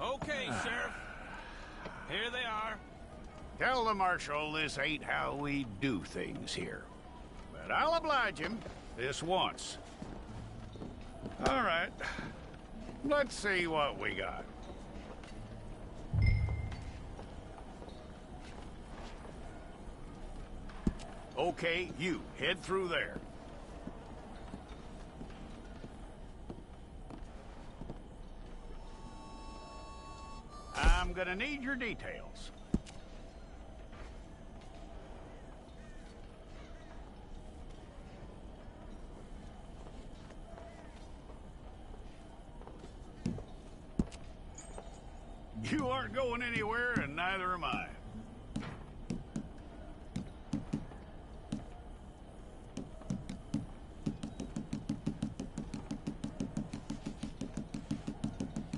Okay, Sheriff. Here they are. Tell the Marshal this ain't how we do things here. But I'll oblige him this once. All right. Let's see what we got. Okay, you, head through there. I'm gonna need your details. You aren't going anywhere, and neither am I.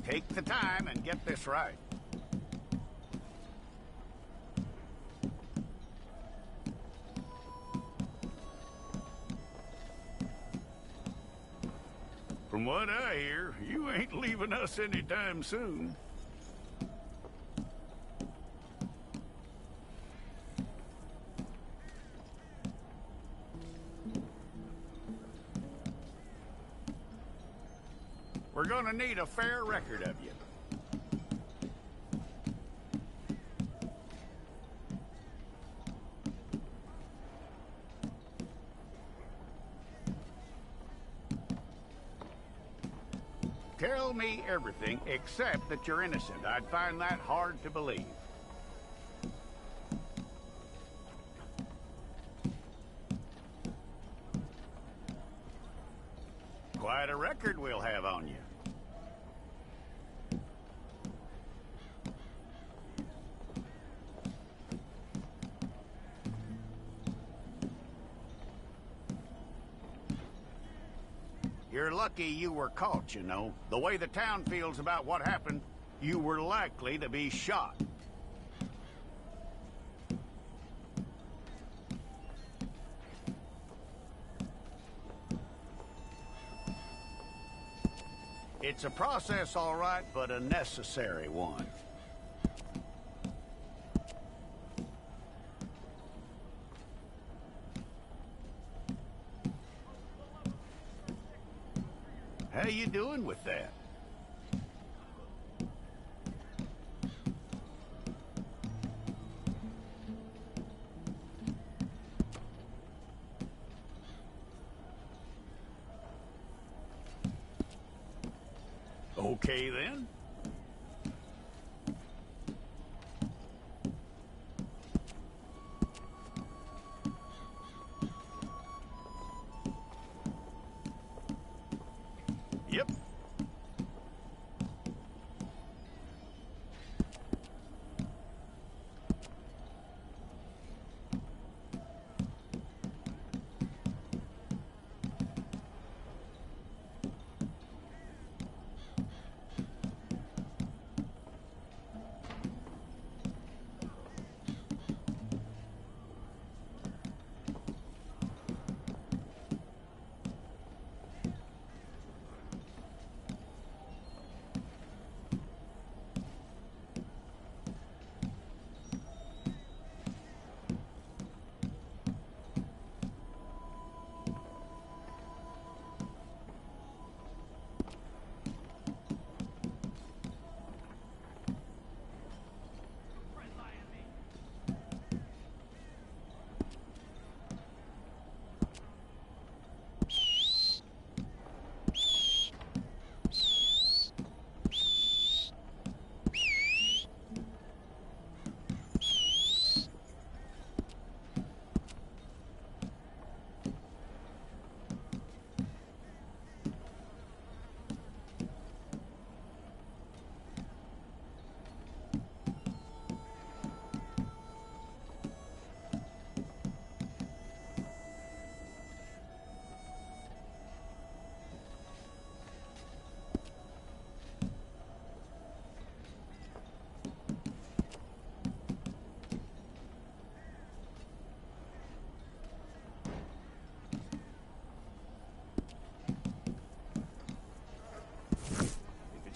Take the time and get this right. From what I hear, you ain't leaving us anytime soon. We're gonna need a fair record of you. Tell me everything except that you're innocent. I'd find that hard to believe. Quite a record we'll have on you. You're lucky you were caught, you know. The way the town feels about what happened, you were likely to be shot. It's a process, all right, but a necessary one. How you doing with that? Okay, then. Yep.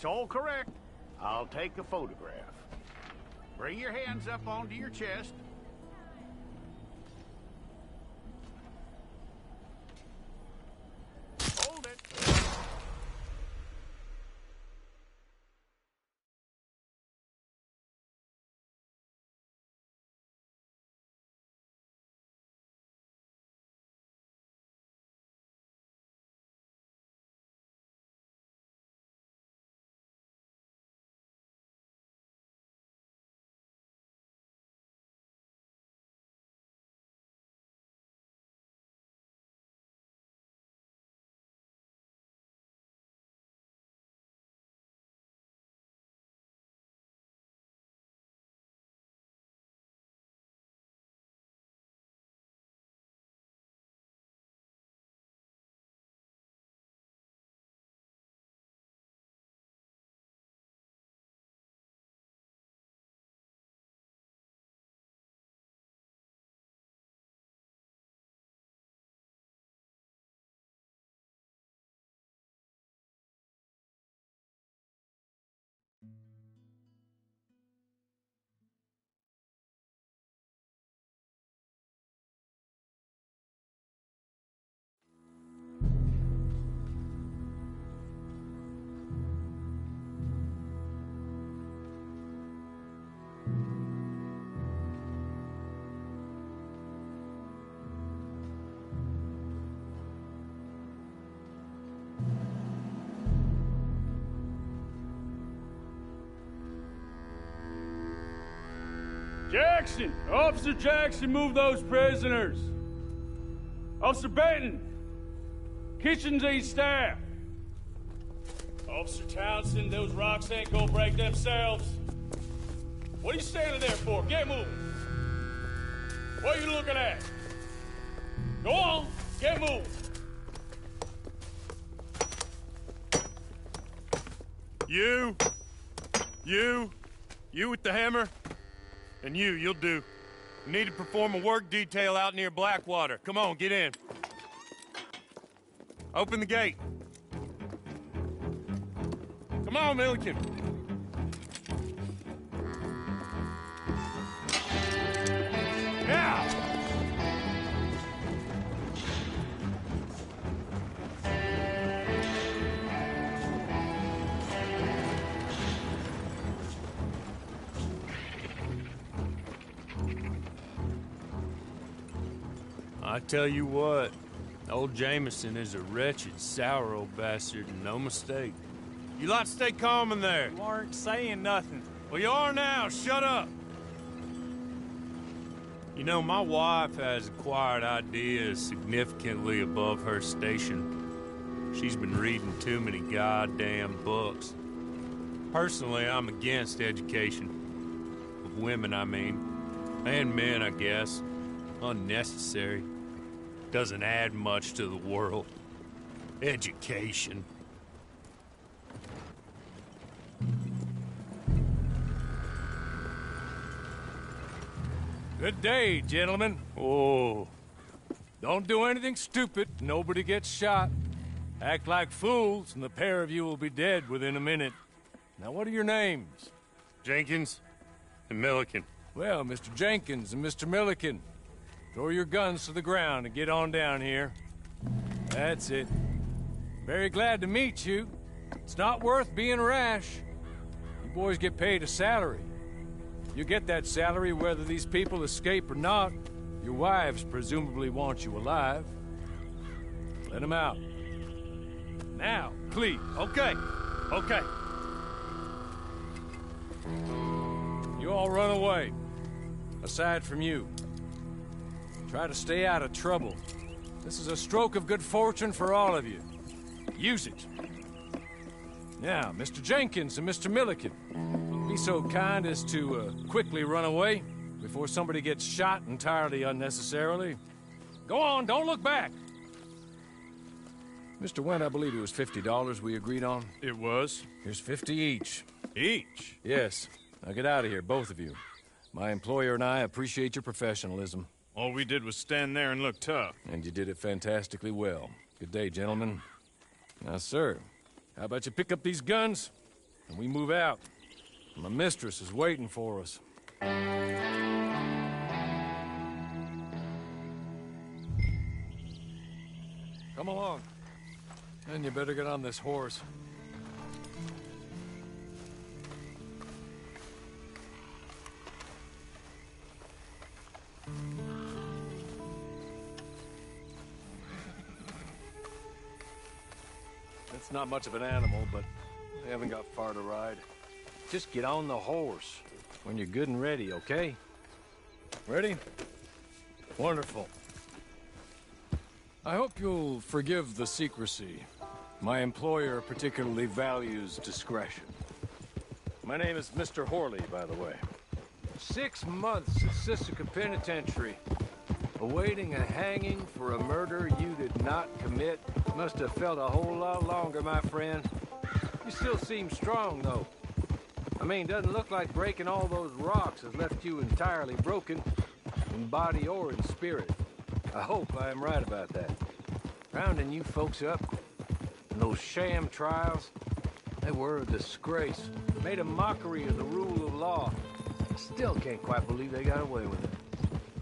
It's all correct. I'll take a photograph. Bring your hands up onto your chest. Hold it. Jackson! Officer Jackson, move those prisoners! Officer Benton! Kitchens East staff! Officer Townsend, those rocks ain't gonna break themselves. What are you standing there for? Get moving! What are you looking at? Go on, get moving! You with the hammer? And you'll do. You need to perform a work detail out near Blackwater. Come on, get in. Open the gate. Come on, Milliken. Now! I tell you what, old Jameson is a wretched, sour old bastard, and no mistake. You lot stay calm in there. You aren't saying nothing. Well, you are now. Shut up. You know, my wife has acquired ideas significantly above her station. She's been reading too many goddamn books. Personally, I'm against education. Of women, I mean. And men, I guess. Unnecessary. Doesn't add much to the world. Education. Good day, gentlemen. Oh. Don't do anything stupid. Nobody gets shot. Act like fools, and the pair of you will be dead within a minute. Now, what are your names? Jenkins and Milliken. Well, Mr. Jenkins and Mr. Milliken, throw your guns to the ground and get on down here. That's it. Very glad to meet you. It's not worth being rash. You boys get paid a salary. You get that salary whether these people escape or not. Your wives presumably want you alive. Let them out. Now, please. Okay. You all run away. Aside from you. Try to stay out of trouble. This is a stroke of good fortune for all of you. Use it. Now, Mr. Jenkins and Mr. Milliken, be so kind as to quickly run away before somebody gets shot entirely unnecessarily. Go on, don't look back. Mr. Wendt, I believe it was $50 we agreed on. It was? Here's 50 each. Each? Yes. Now get out of here, both of you. My employer and I appreciate your professionalism. All we did was stand there and look tough. And you did it fantastically well. Good day, gentlemen. Now, sir, how about you pick up these guns? and we move out. My mistress is waiting for us. Come along. And you better get on this horse. It's not much of an animal, but we haven't got far to ride. Just get on the horse when you're good and ready, okay? Ready? Wonderful. I hope you'll forgive the secrecy. My employer particularly values discretion. My name is Mr. Horley, by the way. 6 months at Sisika Penitentiary, awaiting a hanging for a murder you did not commit. Must have felt a whole lot longer, my friend. You still seem strong, though. I mean, doesn't look like breaking all those rocks has left you entirely broken, in body or in spirit. I hope I am right about that. Rounding you folks up, and those sham trials, they were a disgrace. Made a mockery of the rule of law. I still can't quite believe they got away with it.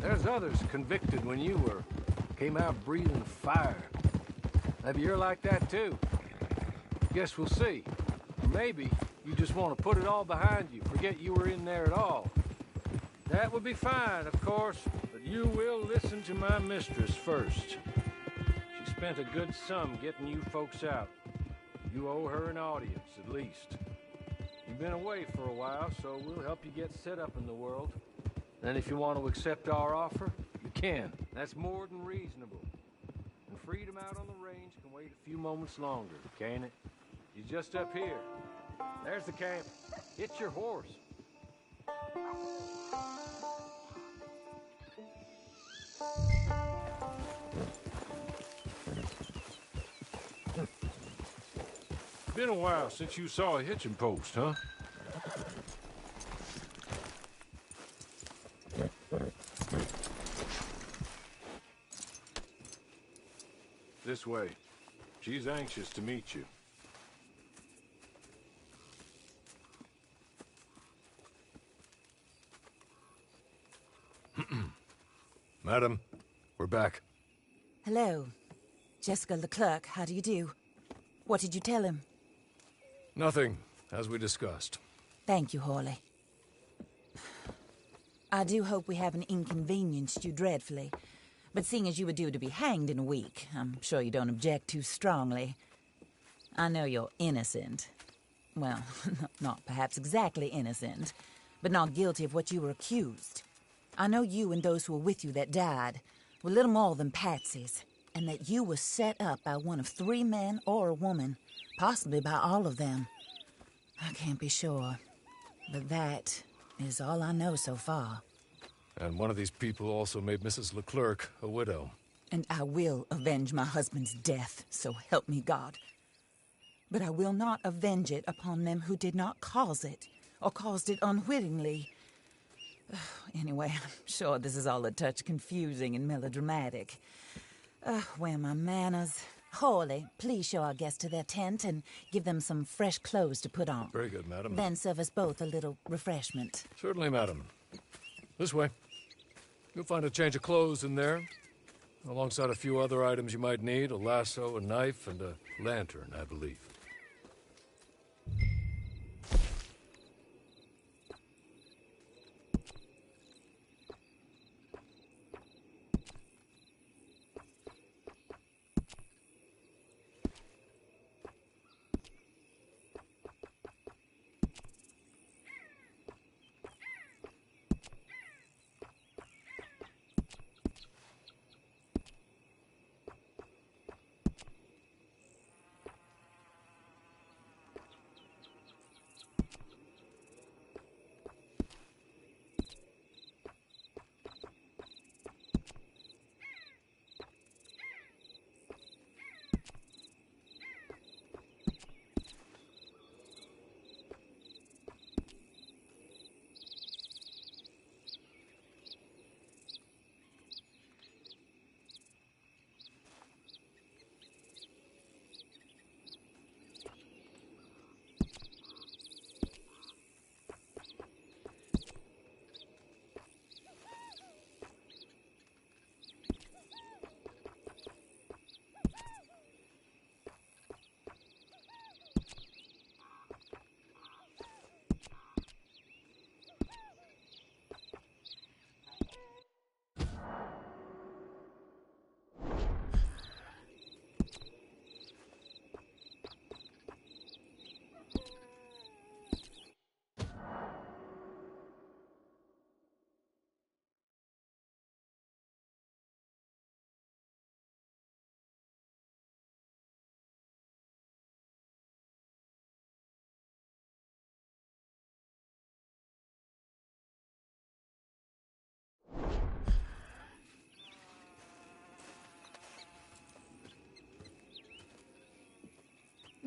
There's others convicted when you were. Came out breathing fire. Maybe you're like that too. Guess we'll see. Or maybe you just want to put it all behind you, forget you were in there at all. That would be fine, of course, but you will listen to my mistress first. She spent a good sum getting you folks out. You owe her an audience, at least. You've been away for a while, so we'll help you get set up in the world. And if you want to accept our offer, you can. That's more than reasonable. And freedom out on the range can wait a few moments longer, can't it? You're just up here. There's the camp. Hit your horse. Been a while since you saw a hitching post, huh? This way. She's anxious to meet you. Madam, we're back. Hello. Jessica Leclerc, how do you do? What did you tell him? Nothing, as we discussed. Thank you, Horley. I do hope we haven't inconvenienced you dreadfully. But seeing as you were due to be hanged in a week, I'm sure you don't object too strongly. I know you're innocent. Well, not perhaps exactly innocent, but not guilty of what you were accused. I know you and those who were with you that died were little more than patsies, and that you were set up by one of 3 men or a woman, possibly by all of them. I can't be sure, but that is all I know so far. And one of these people also made Mrs. Leclerc a widow. And I will avenge my husband's death, so help me God. But I will not avenge it upon them who did not cause it, or caused it unwittingly. Anyway, I'm sure this is all a touch confusing and melodramatic. Where are my manners? Horley, please show our guests to their tent and give them some fresh clothes to put on. Very good, madam. Then serve us both a little refreshment. Certainly, madam. This way. You'll find a change of clothes in there, alongside a few other items you might need, a lasso, a knife, and a lantern, I believe.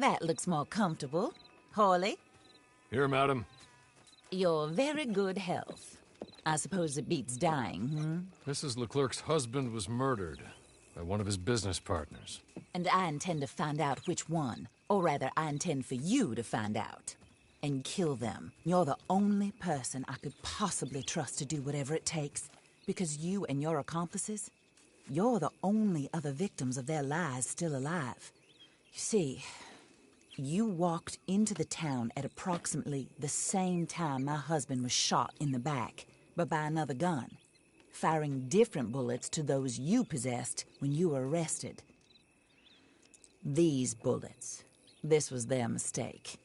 That looks more comfortable. Hawley, Here, madam. your very good health. I suppose it beats dying, Mrs. Leclerc's husband was murdered by one of his business partners. And I intend to find out which one. Or rather, I intend for you to find out. And kill them. You're the only person I could possibly trust to do whatever it takes. Because you and your accomplices, you're the only other victims of their lies still alive. You see, you walked into the town at approximately the same time my husband was shot in the back, but by another gun, firing different bullets to those you possessed when you were arrested. These bullets, this was their mistake.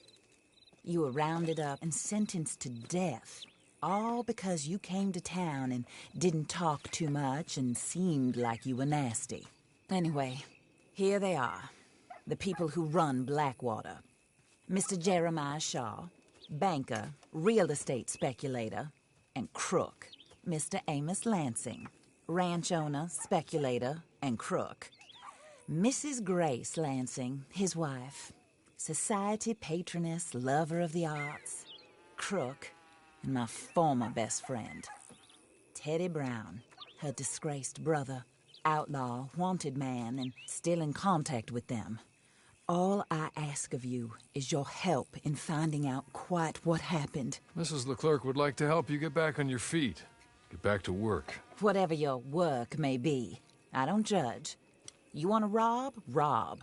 You were rounded up and sentenced to death, all because you came to town and didn't talk too much and seemed like you were nasty. Anyway, here they are, the people who run Blackwater. Mr. Jeremiah Shaw, banker, real estate speculator, and crook. Mr. Amos Lansing, ranch owner, speculator, and crook. Mrs. Grace Lansing, his wife, society patroness, lover of the arts, crook, and my former best friend. Teddy Brown, her disgraced brother, outlaw, wanted man, and still in contact with them. All I ask of you is your help in finding out quite what happened. Mrs. Leclerc would like to help you get back on your feet. Get back to work. Whatever your work may be, I don't judge. You want to rob? Rob.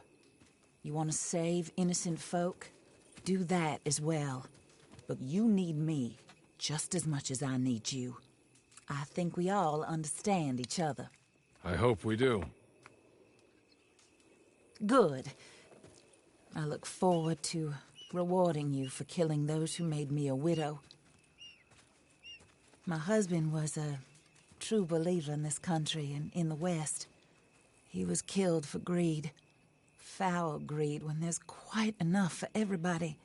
You want to save innocent folk? Do that as well. But you need me just as much as I need you. I think we all understand each other. I hope we do. Good. I look forward to rewarding you for killing those who made me a widow. My husband was a true believer in this country and in the West. He was killed for greed. Foul greed when there's quite enough for everybody.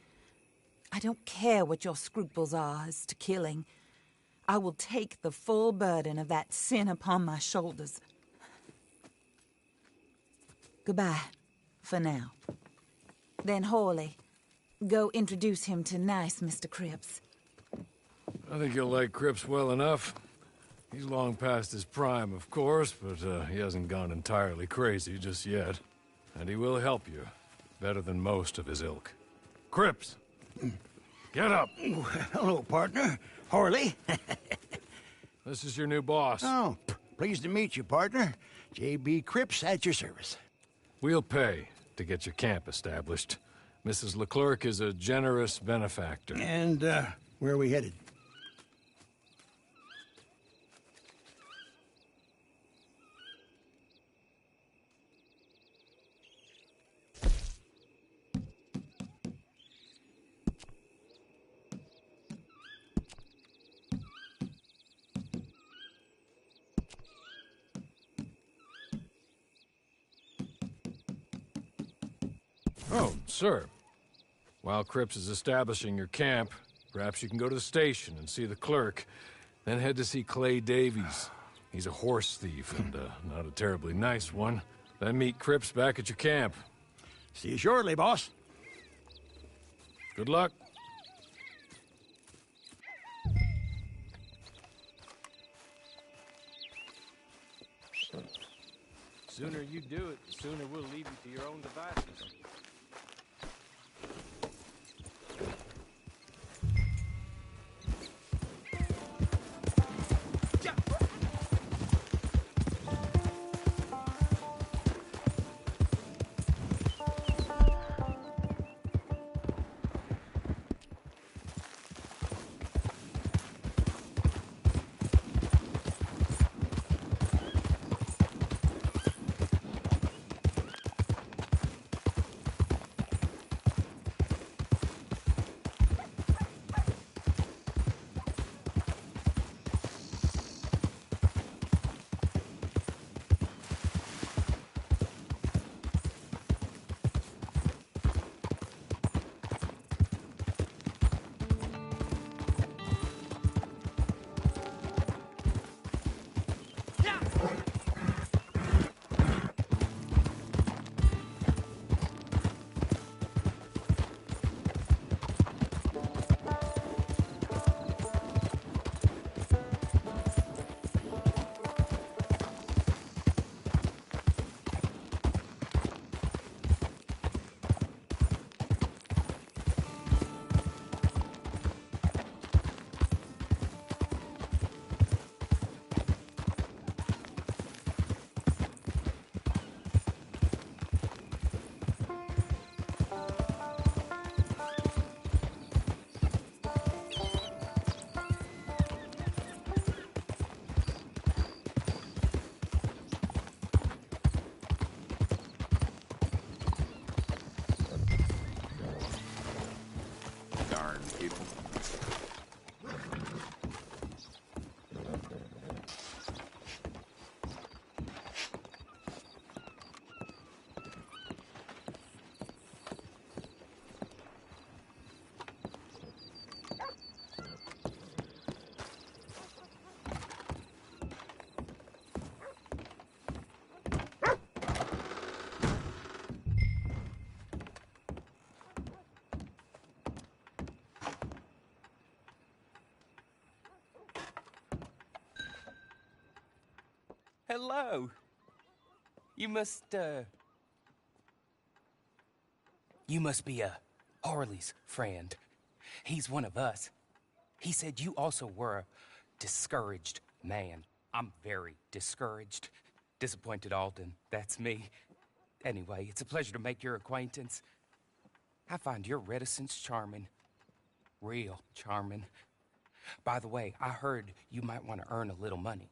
I don't care what your scruples are as to killing. I will take the full burden of that sin upon my shoulders. Goodbye, for now. Then Hawley, go introduce him to nice Mr. Cripps. I think you'll like Cripps well enough. He's long past his prime, of course, but he hasn't gone entirely crazy just yet. And he will help you, better than most of his ilk. Cripps! Get up! Hello, partner. Harley. This is your new boss. Oh, pleased to meet you, partner. J.B. Cripps at your service. We'll pay to get your camp established. Mrs. Leclerc is a generous benefactor. And, where are we headed? Oh, sir. While Cripps is establishing your camp, perhaps you can go to the station and see the clerk, then head to see Clay Davies. He's a horse thief and not a terribly nice one. Then meet Cripps back at your camp. See you shortly, boss. Good luck. Sooner you do it, the sooner we'll leave you to your own devices. Hello. You must be Harley's friend. He's one of us. He said you also were a discouraged man. I'm very discouraged. Disappointed Alden, that's me. Anyway, it's a pleasure to make your acquaintance. I find your reticence charming. Real charming. By the way, I heard you might want to earn a little money.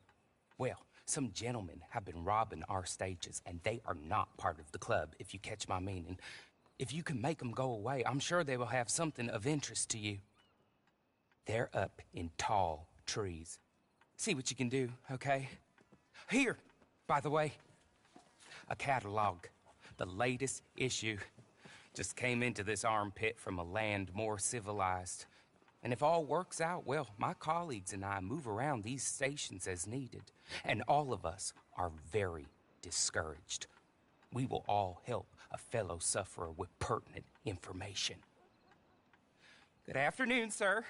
Well, some gentlemen have been robbing our stages, and they are not part of the club, if you catch my meaning. If you can make them go away, I'm sure they will have something of interest to you. They're up in tall trees. See what you can do, okay? Here, by the way, a catalog. The latest issue. Just came into this armpit from a land more civilized. And if all works out, well, my colleagues and I move around these stations as needed. And all of us are very discouraged. We will all help a fellow sufferer with pertinent information. Good afternoon, sir.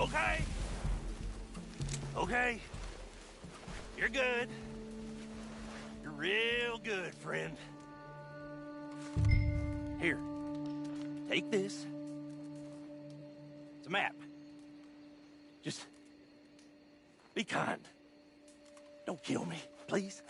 Okay? Okay. You're good. You're real good, friend. Here. Take this. It's a map. Just be kind. Don't kill me, please.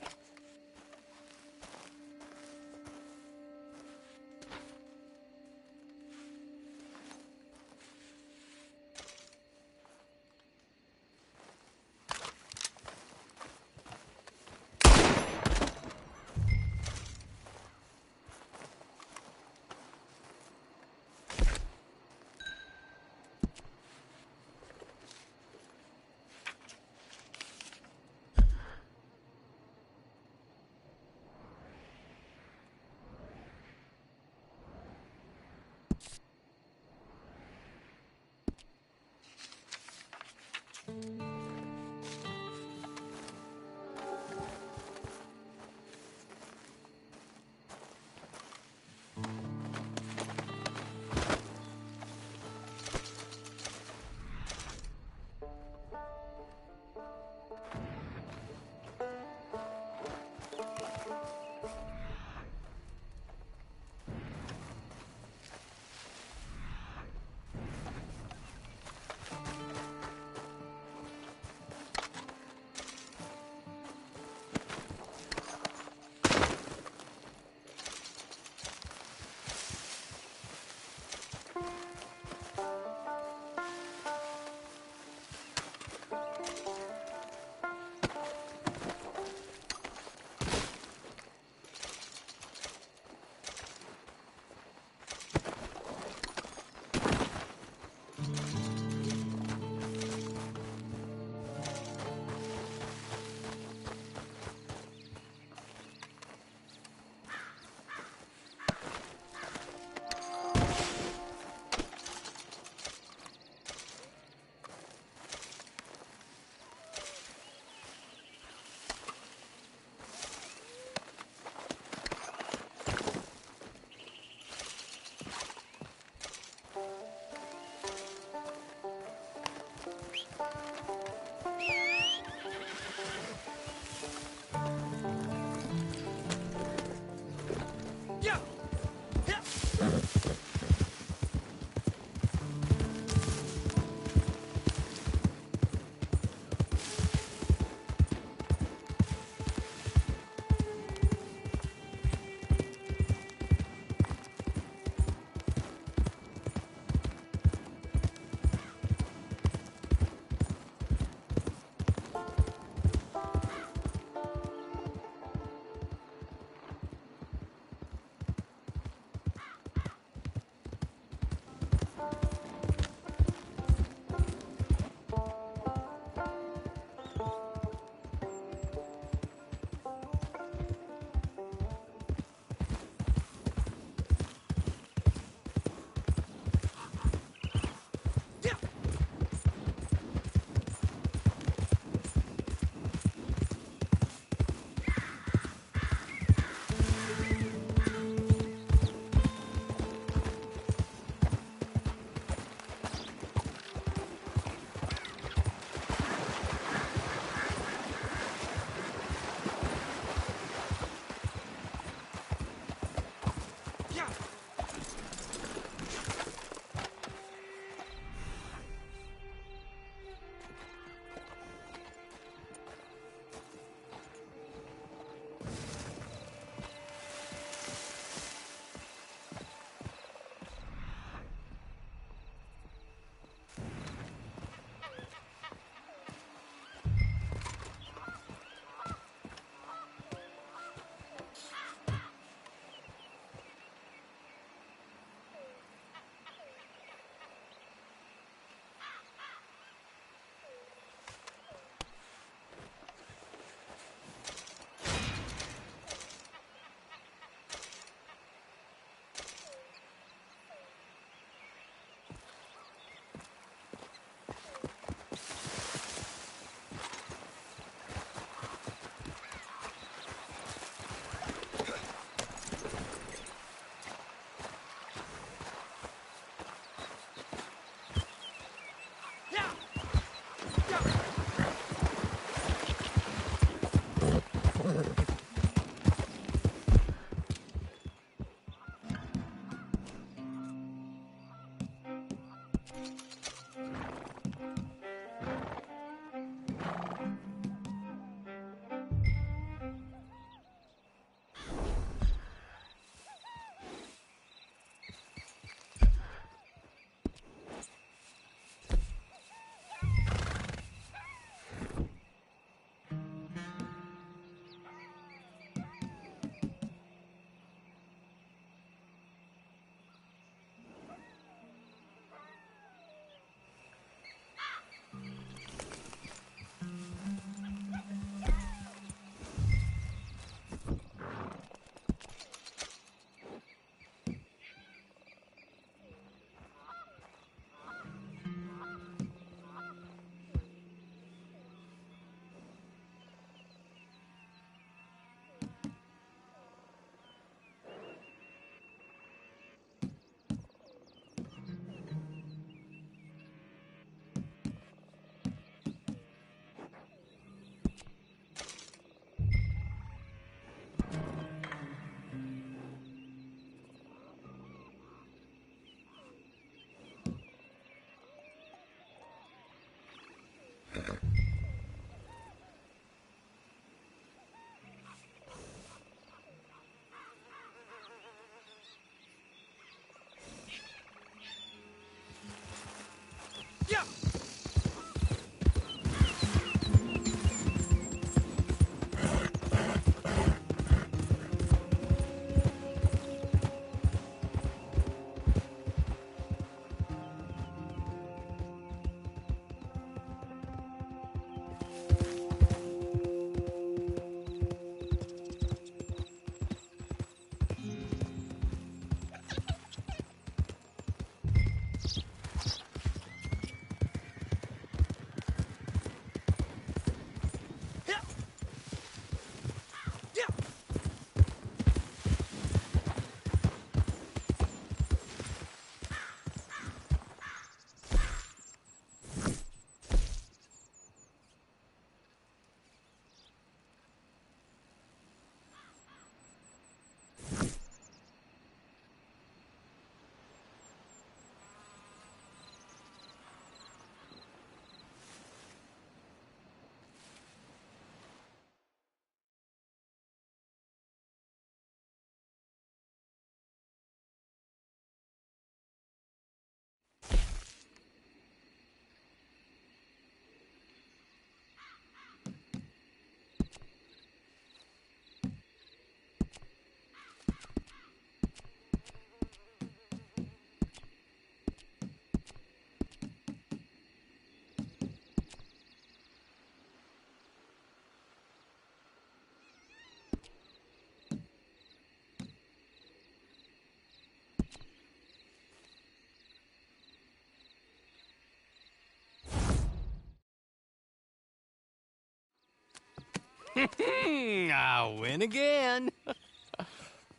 I win again.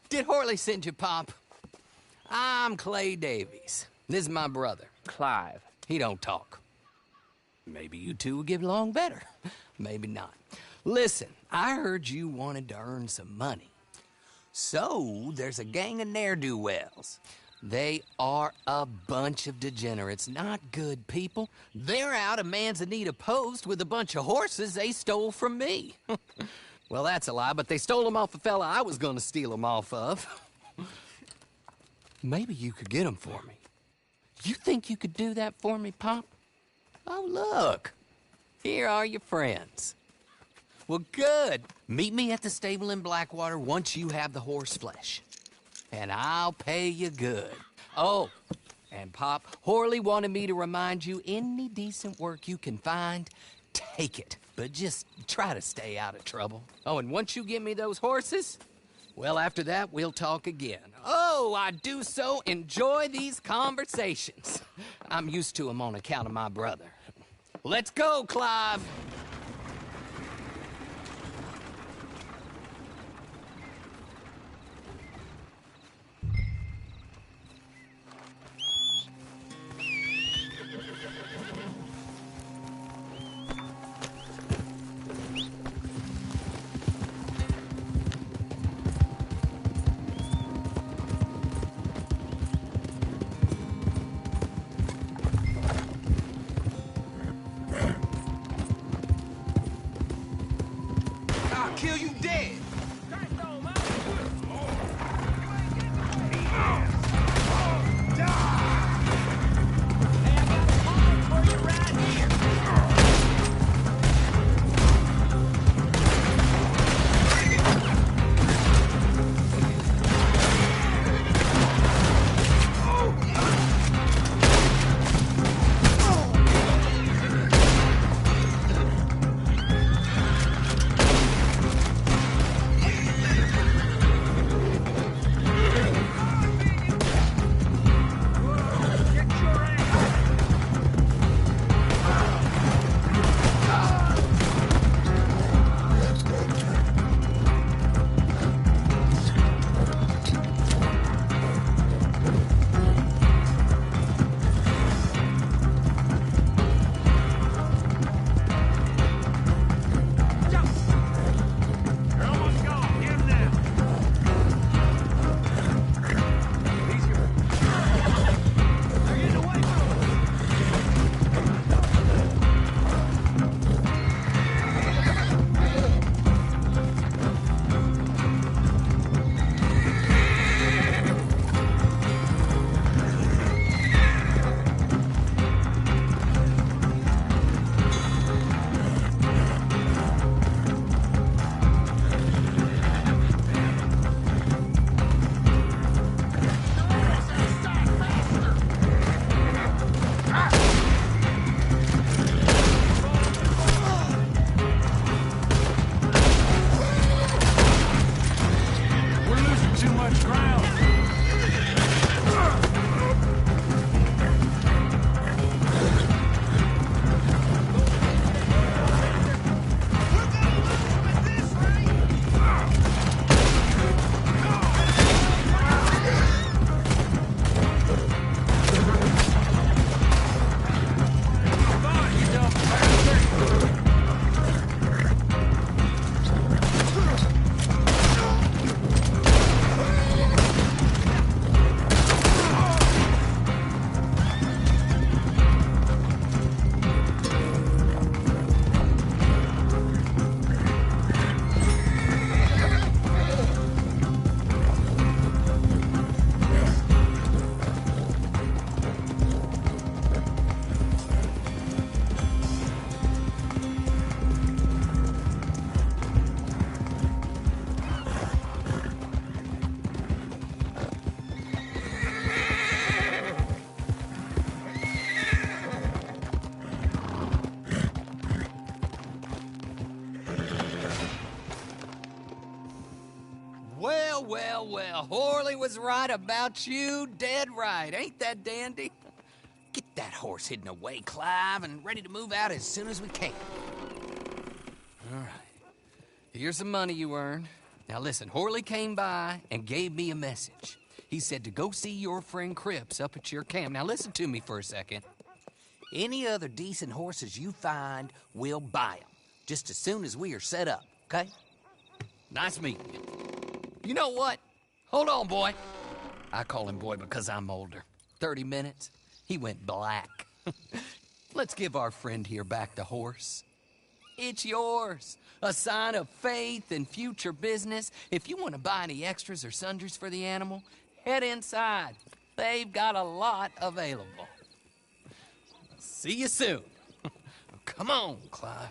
Did Horley send you, Pop? I'm Clay Davies. This is my brother, Clive. He don't talk. Maybe you two will get along better. Maybe not. Listen, I heard you wanted to earn some money. So, there's a gang of ne'er-do-wells. They are a bunch of degenerates, not good people. They're out of Manzanita Post with a bunch of horses they stole from me. Well, that's a lie, but they stole them off a fella I was gonna steal them off of. Maybe you could get them for me. You think you could do that for me, Pop? Oh, look. Here are your friends. Well, good. Meet me at the stable in Blackwater once you have the horse flesh. And I'll pay you good. Oh, and Pop, Horley wanted me to remind you, any decent work you can find, take it. But just try to stay out of trouble. Oh, and once you give me those horses, well, after that, we'll talk again. Oh, I do so enjoy these conversations. I'm used to them on account of my brother. Let's go, Clive. Kill you dead. Well, Horley was right about you, dead right. Ain't that dandy? Get that horse hidden away, Clive, and ready to move out as soon as we can. All right. Here's the money you earned. Now listen, Horley came by and gave me a message. He said to go see your friend Cripps up at your camp. Now listen to me for a second. Any other decent horses you find, we'll buy them. Just as soon as we are set up, okay? Nice meeting you. You know what? Hold on, boy. I call him boy because I'm older. 30 minutes, he went black. Let's give our friend here back the horse. It's yours. A sign of faith and future business. If you want to buy any extras or sundries for the animal, head inside. They've got a lot available. See you soon. Come on, Clive.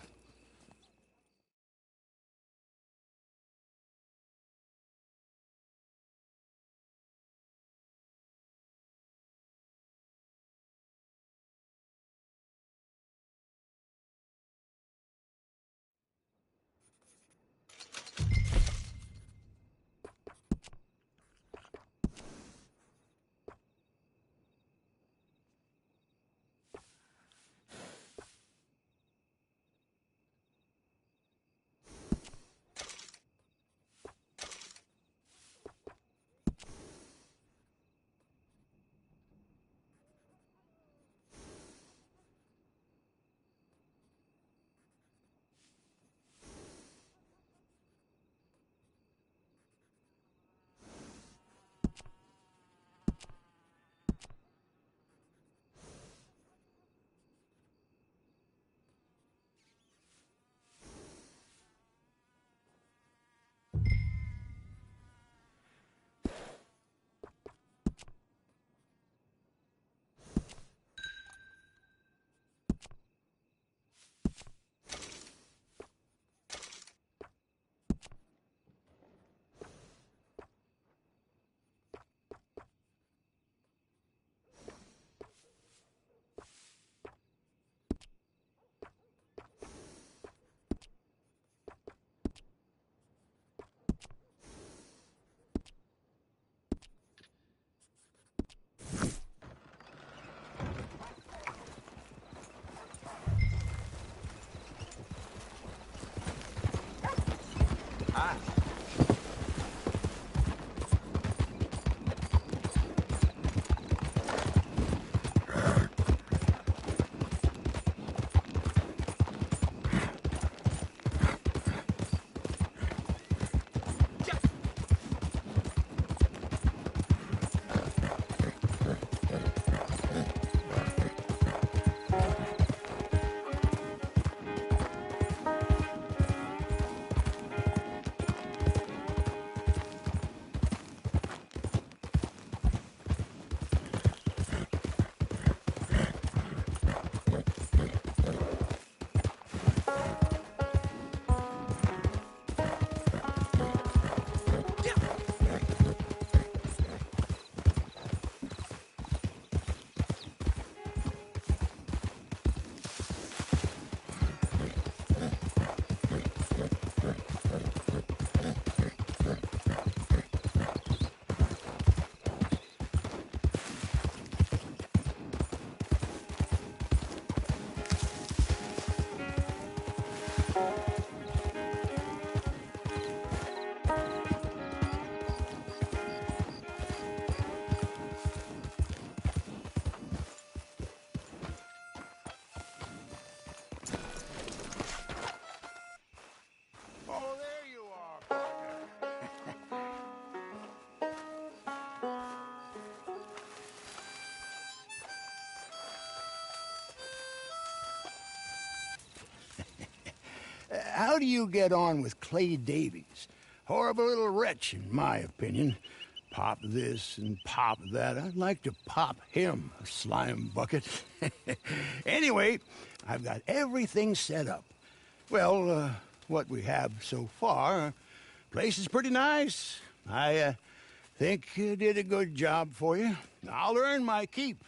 How do you get on with Clay Davies? Horrible little wretch, in my opinion. Pop this and pop that. I'd like to pop him, a slime bucket. Anyway, I've got everything set up. Well, what we have so far, place is pretty nice. I think you did a good job for you. I'll earn my keep.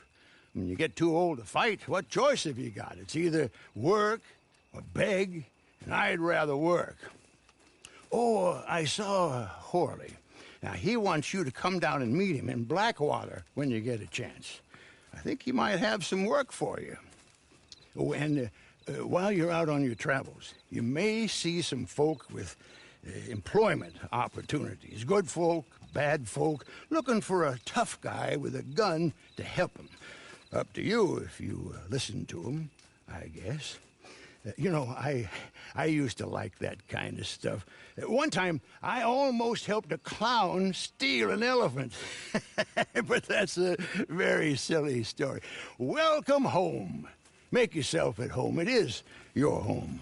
When you get too old to fight, what choice have you got? It's either work or beg, and I'd rather work. Oh, I saw Horley. Now, he wants you to come down and meet him in Blackwater when you get a chance. I think he might have some work for you. Oh, and while you're out on your travels, you may see some folk with employment opportunities. Good folk, bad folk, looking for a tough guy with a gun to help them. Up to you if you listen to them, I guess. You know, I used to like that kind of stuff. One time, I almost helped a clown steal an elephant. But that's a very silly story. Welcome home. Make yourself at home. It is your home.